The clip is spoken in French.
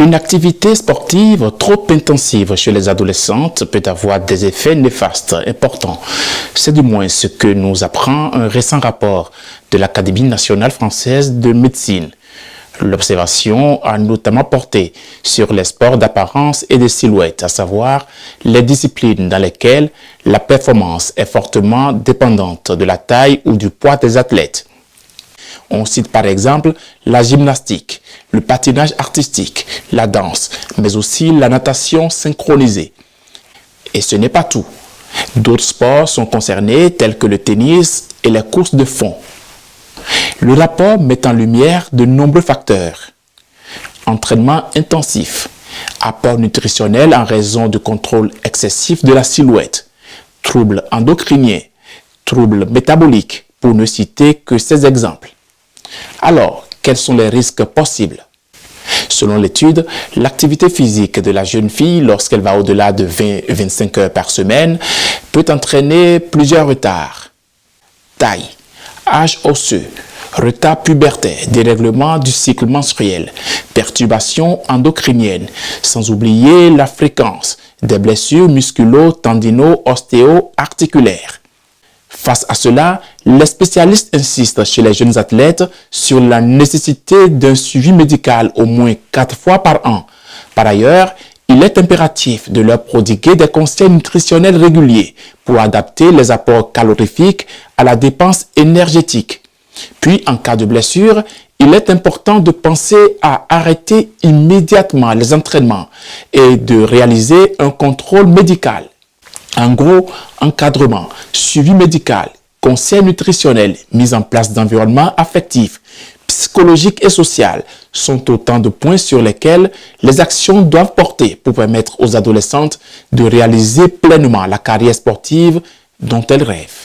Une activité sportive trop intensive chez les adolescentes peut avoir des effets néfastes importants. C'est du moins ce que nous apprend un récent rapport de l'Académie nationale française de médecine. L'observation a notamment porté sur les sports d'apparence et de silhouette, à savoir les disciplines dans lesquelles la performance est fortement dépendante de la taille ou du poids des athlètes. On cite par exemple la gymnastique, le patinage artistique, la danse, mais aussi la natation synchronisée. Et ce n'est pas tout. D'autres sports sont concernés tels que le tennis et les courses de fond. Le rapport met en lumière de nombreux facteurs. Entraînement intensif, apport nutritionnel en raison du contrôle excessif de la silhouette, troubles endocriniens, troubles métaboliques, pour ne citer que ces exemples. Alors, quels sont les risques possibles? Selon l'étude, l'activité physique de la jeune fille, lorsqu'elle va au-delà de 20-25 heures par semaine, peut entraîner plusieurs retards. Taille, âge osseux, retard pubertaire, dérèglement du cycle menstruel, perturbations endocriniennes, sans oublier la fréquence des blessures musculo-tendino-ostéo-articulaires. Face à cela, les spécialistes insistent chez les jeunes athlètes sur la nécessité d'un suivi médical au moins 4 fois par an. Par ailleurs, il est impératif de leur prodiguer des conseils nutritionnels réguliers pour adapter les apports calorifiques à la dépense énergétique. Puis, en cas de blessure, il est important de penser à arrêter immédiatement les entraînements et de réaliser un contrôle médical. En gros, encadrement, suivi médical, conseils nutritionnels, mise en place d'environnements affectifs, psychologiques et sociaux sont autant de points sur lesquels les actions doivent porter pour permettre aux adolescentes de réaliser pleinement la carrière sportive dont elles rêvent.